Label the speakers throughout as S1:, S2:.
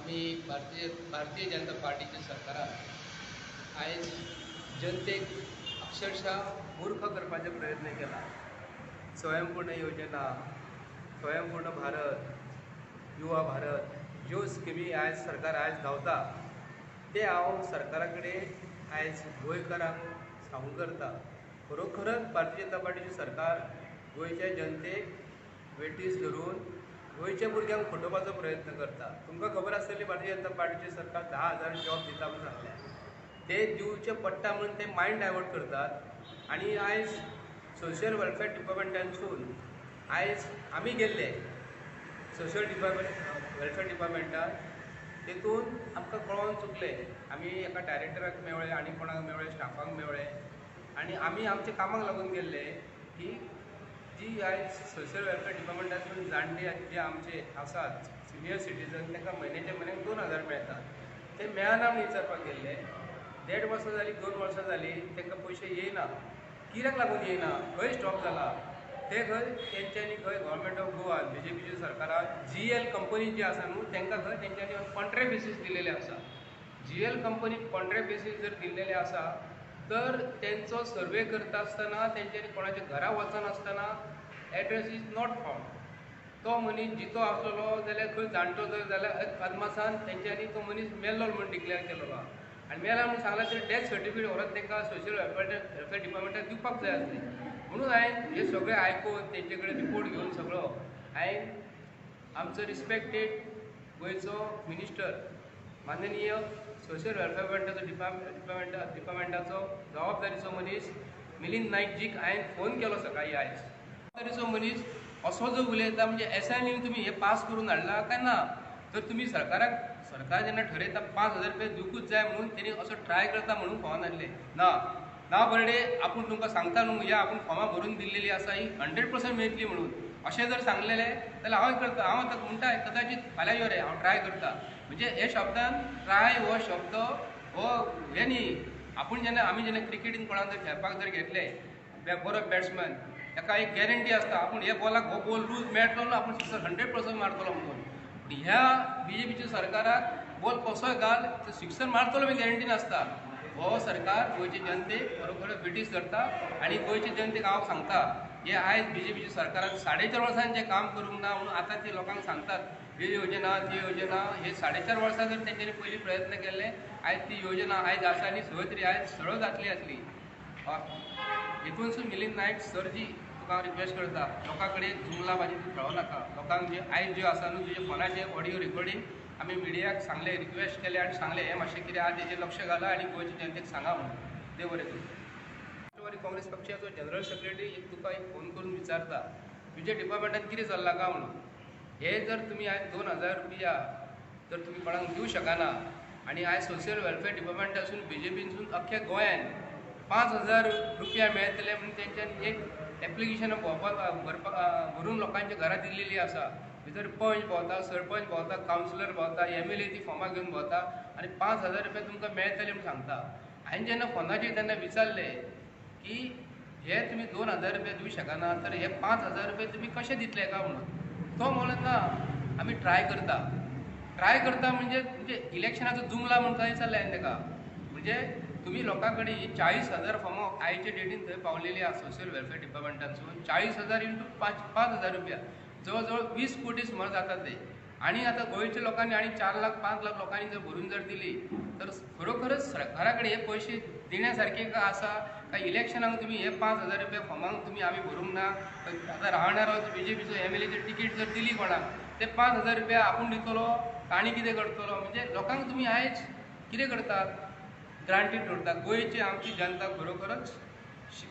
S1: आम्ही भारतीय जनता पार्टीच्या सरकारान आयज जनतेक अक्षरशः मूर्ख करपाचो प्रयत्न केला। स्वयंपूर्ण योजना, स्वयंपूर्ण भारत, युवा भारत ज्यो स्किमी आज सरकार आज धांवता ते हांव सरकारा कडेन आयज गोंयकारांक सांगूं करता। खरोखरच भारतीय जनता पार्टीचे सरकार गोंयच्या जनतेक वेठीस धरून गोंयच्या भुरग्यांक फटोवपाचो प्रयत्न करता। तुमकां खबर आसतली भारतीय जनता पार्टीचे सरकार 10,000 जॉब दिता म्हणून सांगल्या। ते दिवचे पडटा म्हणून ते मायंड डायवर्ट करतात। आणि आयज सोशल वेलफेअर डिपार्टमेंटांसून आयज आमी गेल्ले सोशल वेलफेअर डिपार्टमेंटान तेतून आमकां कळोवन चुकले। आमी एका डायरेक्टराक मेवळे आनी कोणाक मेवळे, स्टाफाक मेवळे आनी आमी आमच्या कामाक लागून गेल्ले की जी आयज सोशल वेलफेअर डिपार्टमेंटासून जाणटे जे आमचे आसात सिनियर सिटीजन तांकां म्हयन्याच्या म्हयन्याक 2,000 मेळटात। ते मेळना म्हूण विचारपाक गेल्ले। 1.5 वर्सां जाली, 2 वर्सां जाली, तांकां पयशे येयना। कित्याक लागून येयना, खंय स्टॉप जाला ते खंय तेंच्यांनी खंय गव्हर्मेंट ऑफ गोवा BJPच्या सरकारान GL कंपनी जी आसा न्हू तांकां खंय तेंच्यांनी कॉन्ट्रॅक्ट बेसीस दिलेले आसा। GL कंपनीक कॉन्ट्रॅक्ट बेसीस जर दिल्लेले आसा तर तेंचो सर्वे करता आसतना तेंच्यांनी कोणाच्या घरा वचनासतना एड्रेस इज नॉट फावंड। तो मनीस जितो आसलो जाल्यार खंय जाणटो जर जाल्यार अदमासान तेंच्यांनी तो मनीस मेल्लो म्हणून डिक्लेअर केलेलो आहा। आनी मेला म्हणून सांगला तर डेथ सर्टिफिकेट व्हरोन तांकां सोशल वेलफेअर डिपार्टमेंटाक दिवपाक जाय आसली। म्हणून हांवें हे सगळें आयकून तेंचे कडेन रिपोर्ट घेवन सगळो हांवें आमचो रिस्पेक्टेड गोंयचो मिनिस्टर माननीय सोशल वेलफेअर डिपार्टमेंटाचो जबाबदारीचो मनीस मिलिंद नायक हांवें फोन केलो सकाळी आयज। जबाबदारीचो मनीस असो जो उलयता म्हणजे एसआयनीन तुमी हे पास करून हाडला काय ना, तर तुमी सरकार जेन्ना ठरयता 5,000 रुपया दिवूंकूच जाय म्हणून तेणी असो ट्राय करता म्हणून फोन हाडले। ना बर्डे आपूण तुमकां सांगता न्हू या आपूण फॉर्मां भरून दिल्लेली आसा ही 100% मेळटली म्हणून अशें जर सांगलेले जाल्यार हांव करता। हांव आतां म्हणटा कदाचित फाल्यां यो रे हांव ट्राय करता। म्हणजे हे शब्दान ट्राय हो शब्द हो हे न्ही। आमी जेन्ना क्रिकेटीन कोणाक जर खेळपाक जर घेतले बरो बॅट्समॅन ताका एक गॅरंटी आसता आपूण हे बॉलाक हो बॉल लूज मेळटलो न्हू आपूण सिक्सर 100% मारतलो म्हणून। ह्या BJPच्या सरकाराक बॉल कसोय घाल सिक्सर मारतलो म्हणून गॅरंटी नासता। हो सरकार गोंयचे जनतेक खरोखर ब्रिटीश धरता आनी गोंयचे जनतेक हांव सांगता हे आयज BJPच्या सरकारान 4.5 वर्सांनी जें काम करूंक ना म्हणून आतां ते लोकांक सांगतात ही योजना ती योजना। हे 4.5 वर्सां जर तेंच्यांनी पयलीं प्रयत्न केले आयज ती योजना आयज आसा आनी खंय तरी आयज सरळ जातली आसली। हितूनसून मिलिंद नायक सरजी तुका हांव रिक्वेस्ट करता लोकां कडेन जुमलाबाजी तूं खेळो नाका। लोकांक जे आयज ज्यो आसा न्हू तुजे फोनाचे ऑडियो रिकॉर्डींग आमी मिडियाक सांगले, रिक्वेस्ट केले आनी सांगले हे मातशें कितें आहा तेजेर लक्ष घाला आनी गोंयच्या जनतेक सांगा म्हणून। देव बरें करूं। राष्ट्रवादी काँग्रेस पक्षाचो जनरल सेक्रेटरी तुका एक फोन करून विचारता तुज्या डिपार्टमेंटान कितें चल्लां काय म्हणून। हे जर तुमी आयज 2,000 रुपया जर तुमी कोणाक दिवं शकना आनी आयज सोशल वेलफेअर डिपार्टमेंटासून BJPसून अख्ख्या गोंयान 5,000 रुपया मेळटले म्हणून तेंच्यांनी एक एप्लिकेशन भरून लोकांच्या घरां दिल्लेली आसा। भितर पंच भोंवता, सरपंच भोंवता, कावन्सिलर भोंवता, MLA ती फॉर्मां घेवन भोंवता आनी 5,000 रुपया तुमकां मेळटले म्हणून सांगता। हांवें जेन्ना फोनाचेर तेन्ना विचारलें की हे तुमी 2,000 रुपया दिवं शकना तर हे 5,000 रुपया तुमी कशे दितले काय म्हणून। तो म्हणत ना आमी ट्राय करता म्हणजे इलेक्शनाचो जुमला म्हणून थंय चल्ले हांवें ताका। म्हणजे तुमी लोकां कडेन 40,000 फॉर्मां आयचे डेटीन थंय पावलेली आसा सोशल वेलफेअर डिपार्टमेंटासून। 40,000 इंटू 5,000 रुपया जवळ जवळ 20 कोटी सुमार जाता ते। आनी आतां गोंयच्या लोकांनी आनी 4 लाख 5 लाख लोकांनी जर भरून जर दिली तर खरोखरच सरकारा कडेन हे पयशे दिण्यासारखे का आसा काय इलेक्शनाक तुमी हे 5,000 रुपया फॉर्मांक तुमी आमी भरूंक ना। आतां राहणारो BJPचो MLAची तिकीट जर दिली कोणाक ते 5,000 रुपया आपूण दितलो आनी कितें करतलो। म्हणजे लोकांक तुमी आयज कितें करतात ग्रांटीड दवरतात। गोंयची आमची जनता खरोखरच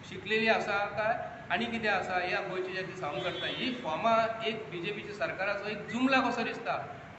S1: शिकलेली आसा काय आनी कितें आसा ह्या गोंयची जनता सांगूंक करता। ही फॉर्मां एक BJPच्या सरकाराचो एक जुमला कसो दिसता।